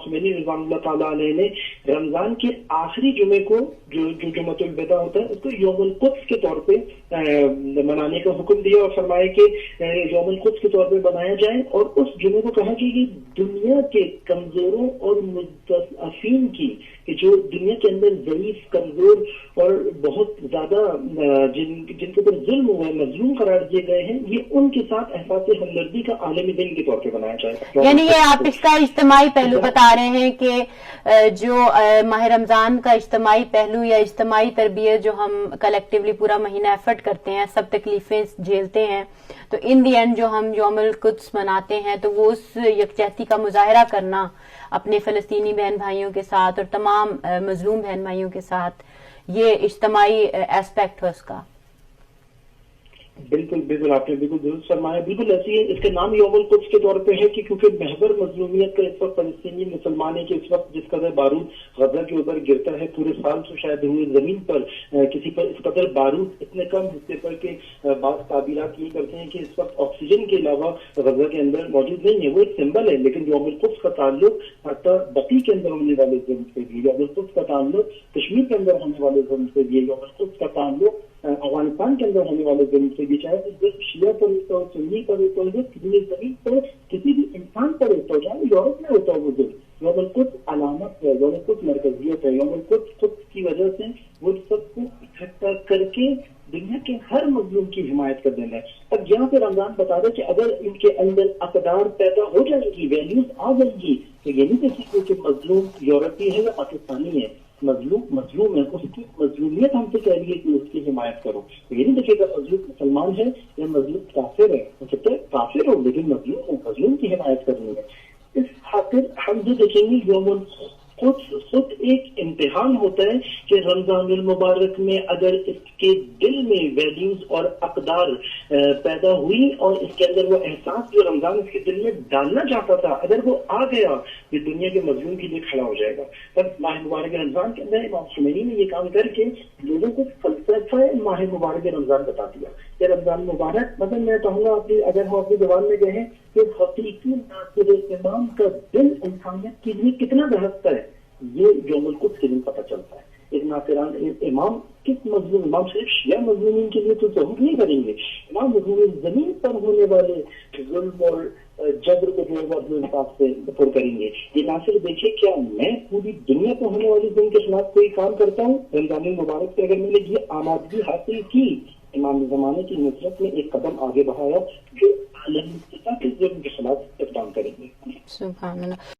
Khomeini رضوان اللہ تعالیٰ علیہ نے رمضان کے آخری جمعے کو جو جمعۃ الوداع ہوتا ہے اس کو یوم القدس کے طور پہ منانے کا حکم دیا اور فرمایا کہ یوم القدس کے طور پہ بنایا جائے، اور اس جمعے کو کہا کہ یہ دنیا کے کمزوروں اور مستضعفین کی، کہ جو دنیا کے اندر ضعیف، کمزور اور بہت زیادہ جن کے اوپر ظلم ہوا ہے، مظلوم قرار دیے گئے ہیں، یہ ان کے ساتھ احساس ہمدردی کا عالمی دن کے طور پہ بنایا جائے گا۔ یعنی یہ آپ اس کا اجتماعی پہلو بتا رہے ہیں کہ جو ماہ رمضان کا اجتماعی پہلو یا اجتماعی تربیت جو ہم کلیکٹیولی پورا مہینہ ایفرٹ کرتے ہیں، سب تکلیفیں جھیلتے ہیں، تو ان دی اینڈ جو ہم یوم القدس مناتے ہیں تو وہ اس یکجہتی کا مظاہرہ کرنا اپنے فلسطینی بہن بھائیوں کے ساتھ اور تمام مظلوم بہن بھائیوں کے ساتھ، یہ اجتماعی ایسپیکٹ ہے اس کا۔ بالکل بالکل، آپ نے بالکل درست فرمایا، بالکل ایسی ہے۔ اس کا نام یوم القدس کے طور پہ ہے کہ کیونکہ محور مظلومیت کا اس وقت فلسطینی مسلمان ہے کہ اس وقت جس قدر بارود غزہ کے اوپر گرتا ہے، پورے سال سے شاید ہوئے زمین پر کسی پر اس قدر بارود اتنے کم حصے پر کہ بعض تعبیرات یہ کرتے ہیں کہ اس وقت آکسیجن کے علاوہ غزہ کے اندر موجود نہیں ہے، وہ ایک سمبل ہے۔ لیکن یوم القدس کا تعلق حتیٰ بقی کے اندر ہونے والے ظلم سے بھی، یوم القدس کا تعلق کشمیر کے اندر ہونے والے ظلم سے بھی، یوم القدس کا تعلق افغانستان کے اندر ہونے والے ظلم سے بھی، چاہے وہ شیعہ پر ہوتا ہو، سنی پر ہوتا ہو، کسی زمین پر کسی بھی انسان پر ہوتا ہو، چاہے یورپ میں ہوتا ہو وہ ظلم، یوم القدس علامت ہے، یوم القدس مرکزیت ہے، یوم القدس قدس کی وجہ سے وہ سب کو اکٹھا کر کے دنیا کے ہر مظلوم کی حمایت کر دینا ہے۔ اب یہاں پہ رمضان بتا دے کہ اگر ان کے اندر اقدار پیدا ہو جائیں گی، ویلیوز آ جائیں گی، تو یہ نہیں کہہ سکتے کہ مظلوم یورپی ہے یا پاکستانی ہے، مظلوم ہے، اس کی مظلومیت ہم سے کہہ رہی ہے کہ اس کی حمایت کرو، تو یہ نہیں دیکھے گا مظلوم مسلمان ہے یا مظلوم کافر ہے، ہو سکتا ہے کافر ہو لیکن مظلوم کی حمایت کرنی ہے۔ اس خاطر ہم جو دیکھیں گے یوم خود ایک امتحان ہوتا ہے کہ رمضان المبارک میں اگر اس کے دل میں ویلیوز اور اقدار پیدا ہوئی اور اس کے اندر وہ احساس جو رمضان اس کے دل میں ڈالنا چاہتا تھا اگر وہ آ گیا، یہ دنیا کے مظلوم کے لیے کھڑا ہو جائے گا۔ بس ماہ مبارک رمضان کے اندر امام خمینی نے یہ کام کر کے لوگوں کو فلسفہ ماہ مبارک رمضان بتا دیا کہ رمضان مبارک، مثلا میں کہوں گا اگر ہم اپنی زبان میں کہیں کہ حقیقی ناصر امام کا دل انسانیت کے لیے کتنا بہتر ہے، یہ یوم القدس کے دن پتہ چلتا ہے۔ ایک ناصران امام کس مظلوم، امام صرف شیعہ مظلومین کے لیے تو ظہور نہیں کریں گے، امام مظلوم زمین پر ہونے والے ظلم اور جبر کو جو ہے وہ اپنے انصاف سے پر کریں گے۔ یہ ناصر دیکھیے کیا میں پوری دنیا پر ہونے والی ظلم کے خلاف کوئی کام کرتا ہوں، رمضان المبارک سے اگر میں نے یہ آمادگی حاصل کی، امام زمانے کی نصرت میں ایک قدم آگے بڑھایا جو عالم کے ظلم کے خلاف اقدام کریں گے۔ سبحان اللہ۔